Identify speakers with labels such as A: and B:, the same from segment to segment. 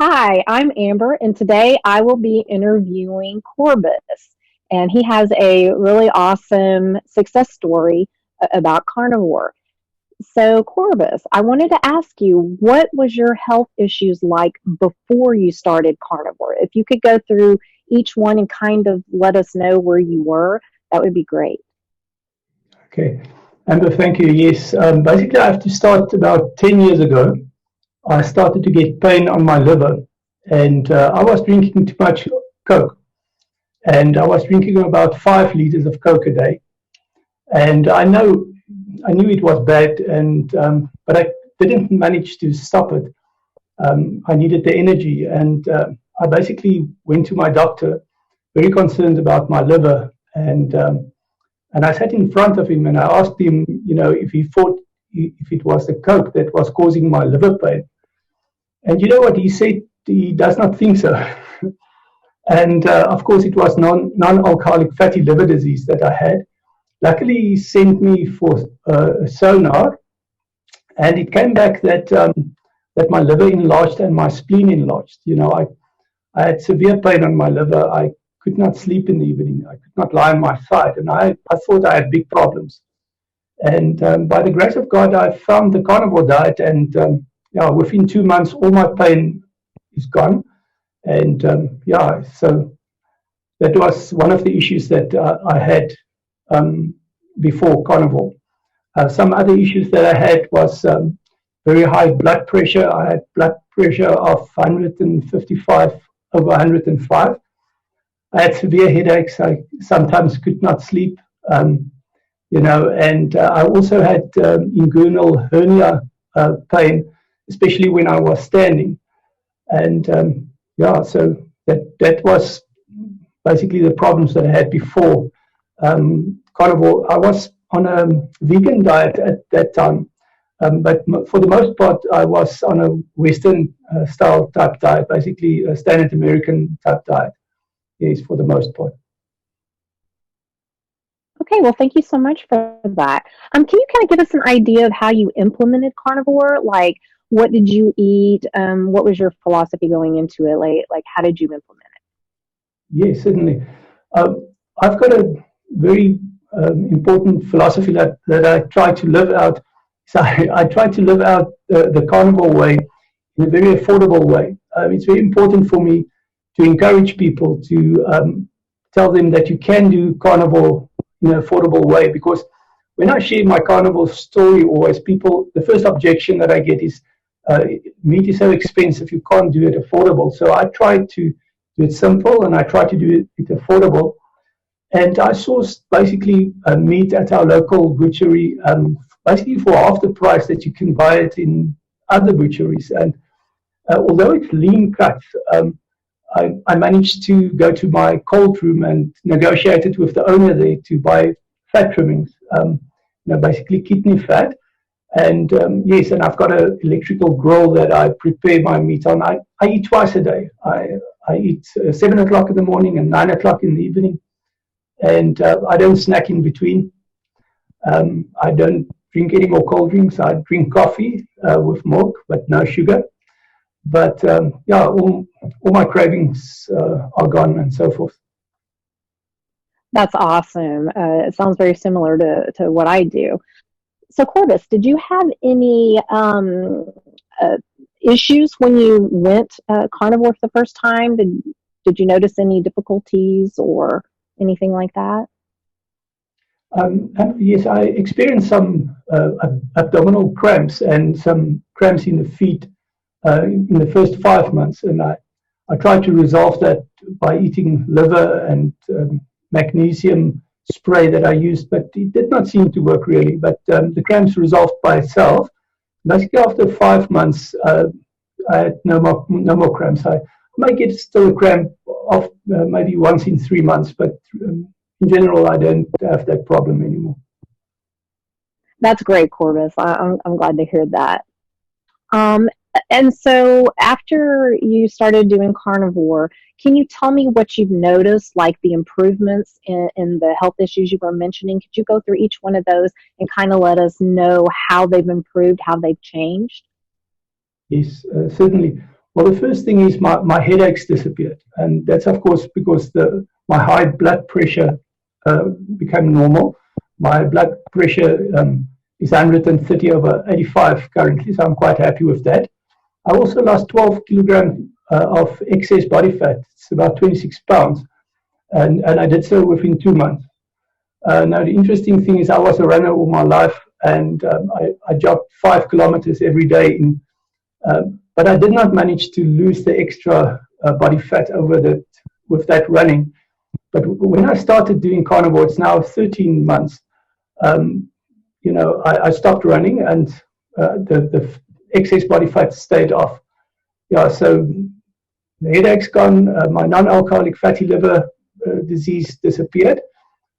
A: Hi, I'm Amber, and today I will be interviewing Corbus. And he has a really awesome success story about carnivore. So, Corbus, I wanted to ask you, what was your health issues like before you started carnivore? If you could go through each one and kind of let us know where you were, that would be great.
B: Okay. Amber, thank you. Yes, basically, I have to start about 10 years ago. I started to get pain on my liver, and I was drinking too much Coke. And I was drinking about 5 liters of Coke a day. And I knew it was bad, but I didn't manage to stop it. I needed the energy, and I basically went to my doctor, very concerned about my liver, and I sat in front of him and I asked him, if he thought if it was the coke that was causing my liver pain. And you know what he said? He does not think so. And of course, it was non-alcoholic fatty liver disease that I had. Luckily, he sent me for a sonar, and it came back that my liver enlarged and my spleen enlarged. I had severe pain on my liver. I could not sleep in the evening. I could not lie on my side, and I thought I had big problems. And by the grace of God, I found the carnivore diet, and yeah, within 2 months, all my pain is gone. And yeah, so that was one of the issues that I had um, before carnivore. Some other issues that I had was very high blood pressure. I had blood pressure of 155 over 105. I had severe headaches. I sometimes could not sleep, and I also had inguinal hernia pain, especially when I was standing. And yeah, so that was basically the problems that I had before carnivore. I was on a vegan diet at that time, but for the most part, I was on a Western style type diet, basically a standard American type diet. Yes, for the most part.
A: Okay, well, thank you so much for that. Can you kind of give us an idea of how you implemented carnivore? Like, what did you eat? What was your philosophy going into it? Like, how did you implement
B: Yes, certainly. I've got a very important philosophy that I try to live out. So I try to live out the carnivore way in a very affordable way. It's very important for me to encourage people to tell them that you can do carnivore in an affordable way, because when I share my carnivore story, always people, the first objection that I get is meat is so expensive, you can't do it affordable. So I try to do it simple and I try to do it affordable. And I sourced basically meat at our local butchery, basically for half the price that you can buy it in other butcheries. And although it's lean cuts, I managed to go to my cold room and negotiated with the owner there to buy fat trimmings, basically kidney fat. And yes, and I've got an electrical grill that I prepare my meat on. I eat twice a day. I eat 7 o'clock in the morning and 9 o'clock in the evening. And I don't snack in between. I don't drink any more cold drinks. I drink coffee with milk, but no sugar. But yeah, all my cravings are gone and so forth.
A: That's awesome. It sounds very similar to what I do. So, Corvus, did you have any uh, issues when you went carnivore for the first time? Did you notice any difficulties or anything like that?
B: And yes, I experienced some abdominal cramps and some cramps in the feet in the first 5 months, and I tried to resolve that by eating liver and magnesium spray that I used, but it did not seem to work really. But the cramps resolved by itself. Basically, after 5 months, I had no more cramps. I might get still a cramp of maybe once in 3 months, but in general, I don't have that problem anymore.
A: That's great, Corvus. I'm glad to hear that. Um, and so after you started doing carnivore, can you tell me what you've noticed, like the improvements in the health issues you were mentioning? Could you go through each one of those and kind of let us know how they've improved, how they've changed?
B: Yes, certainly. Well, the first thing is my headaches disappeared. And that's, of course, because my high blood pressure became normal. My blood pressure is 130 over 85 currently, so I'm quite happy with that. I also lost 12 kilograms of excess body fat. It's about 26 pounds. And I did so within 2 months. Now, the interesting thing is I was a runner all my life, and I jogged 5 kilometers every day. But I did not manage to lose the extra body fat with that running. But when I started doing carnivore, it's now 13 months. Um, I stopped running, and the excess body fat stayed off. Yeah, so the headache's gone. My non-alcoholic fatty liver disease disappeared.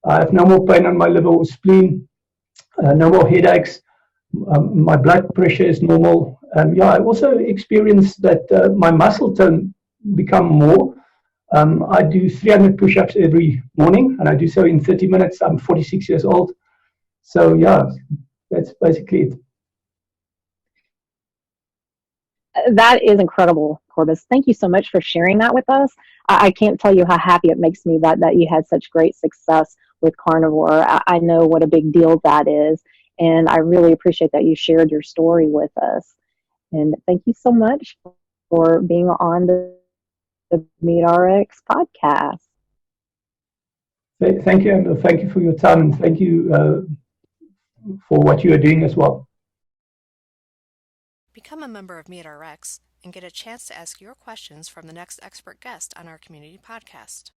B: I have no more pain on my liver or spleen, no more headaches. My blood pressure is normal. I also experienced that my muscle tone become more. I do 300 push-ups every morning, and I do so in 30 minutes. I'm 46 years old. So, yeah, that's basically it.
A: That is incredible, Cobus. Thank you so much for sharing that with us. I can't tell you how happy it makes me that you had such great success with Carnivore. I know what a big deal that is, and I really appreciate that you shared your story with us. And thank you so much for being on the MeatRx podcast.
B: Thank you, and thank you for your time, and thank you for what you are doing as well.
C: Become a member of MeatRx and get a chance to ask your questions from the next expert guest on our community podcast.